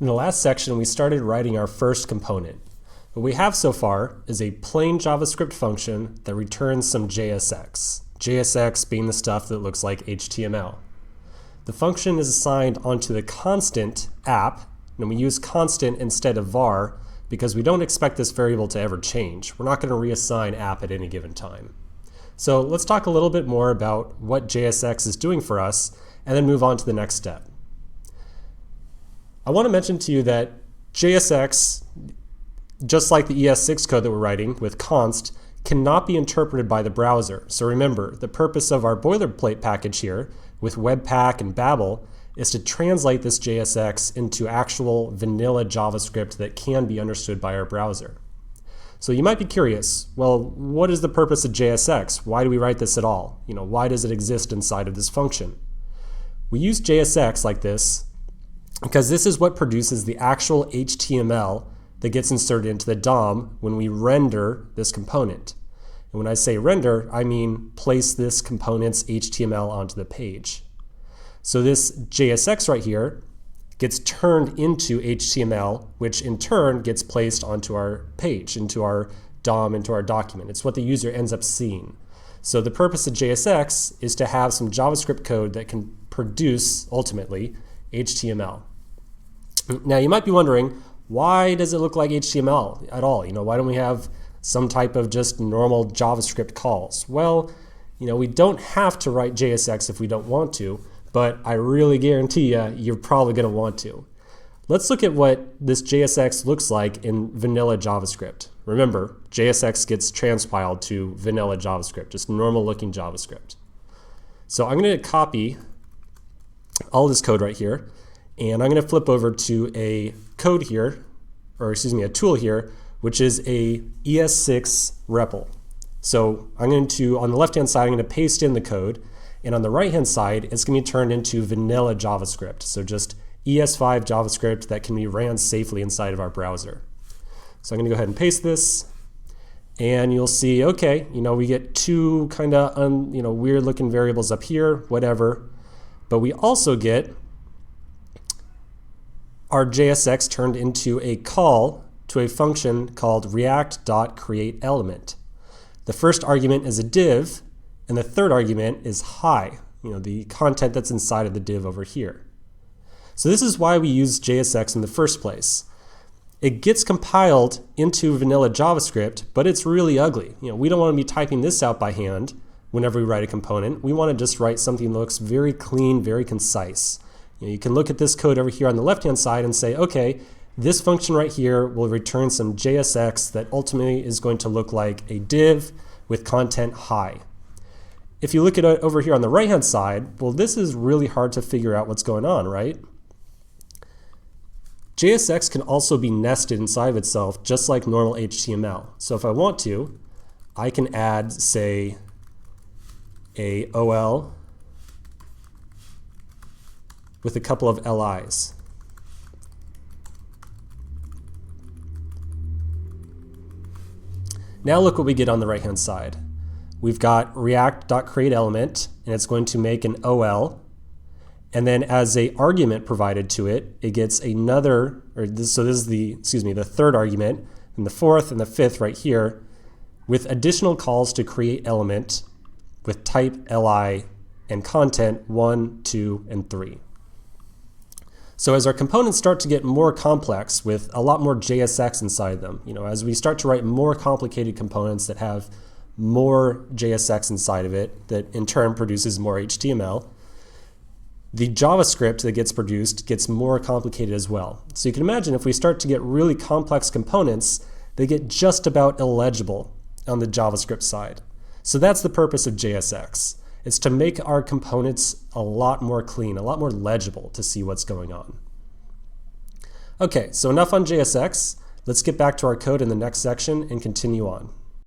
In the last section, we started writing our first component. What we have so far is a plain JavaScript function that returns some JSX. JSX being the stuff that looks like HTML. The function is assigned onto the constant app, and we use constant instead of var because we don't expect this variable to ever change. We're not going to reassign app at any given time. So let's talk a little bit more about what JSX is doing for us and then move on to the next step. I want to mention to you that JSX, just like the ES6 code that we're writing with const, cannot be interpreted by the browser. So remember, the purpose of our boilerplate package here with Webpack and Babel is to translate this JSX into actual vanilla JavaScript that can be understood by our browser. So you might be curious, well, what is the purpose of JSX? Why do we write this at all? Why does it exist inside of this function? We use JSX like this because this is what produces the actual HTML that gets inserted into the DOM when we render this component. And when I say render, I mean place this component's HTML onto the page. So this JSX right here gets turned into HTML, which in turn gets placed onto our page, into our DOM, into our document. It's what the user ends up seeing. So the purpose of JSX is to have some JavaScript code that can produce, ultimately, HTML. Now you might be wondering, why does it look like HTML at all? Why don't we have some type of just normal JavaScript calls? Well, we don't have to write JSX if we don't want to, but I really guarantee you're probably going to want to. Let's look at what this JSX looks like in vanilla JavaScript. Remember, JSX gets transpiled to vanilla JavaScript, just normal looking JavaScript. So I'm going to copy all this code right here, and I'm going to flip over to a code here, or excuse me, a tool here, which is a ES6 REPL. So I'm going to, on the left-hand side, I'm going to paste in the code, and on the right-hand side, it's going to be turned into vanilla JavaScript. So just ES5 JavaScript that can be ran safely inside of our browser. So I'm going to go ahead and paste this, and you'll see, okay, we get two kind of weird-looking variables up here, whatever, but we also get our JSX turned into a call to a function called react.createElement. The first argument is a div, and the third argument is hi, the content that's inside of the div over here. So this is why we use JSX in the first place. It gets compiled into vanilla JavaScript, but it's really ugly. We don't want to be typing this out by hand whenever we write a component. We want to just write something that looks very clean, very concise. You can look at this code over here on the left-hand side and say, okay, this function right here will return some JSX that ultimately is going to look like a div with content hi. If you look at it over here on the right-hand side, well, this is really hard to figure out what's going on, right? JSX can also be nested inside of itself just like normal HTML. So if I want to, I can add, say, a OL with a couple of LIs. Now look what we get on the right-hand side. We've got react.createElement, and it's going to make an OL, and then as a argument provided to it, it gets another, so this is the third argument, and the fourth and the fifth right here, with additional calls to create element with type li and content 1, 2, and 3. So as our components start to get more complex with a lot more JSX inside them, as we start to write more complicated components that have more JSX inside of it, that in turn produces more HTML, the JavaScript that gets produced gets more complicated as well. So you can imagine if we start to get really complex components, they get just about illegible on the JavaScript side. So that's the purpose of JSX. It's to make our components a lot more clean, a lot more legible to see what's going on. Okay, so enough on JSX. Let's get back to our code in the next section and continue on.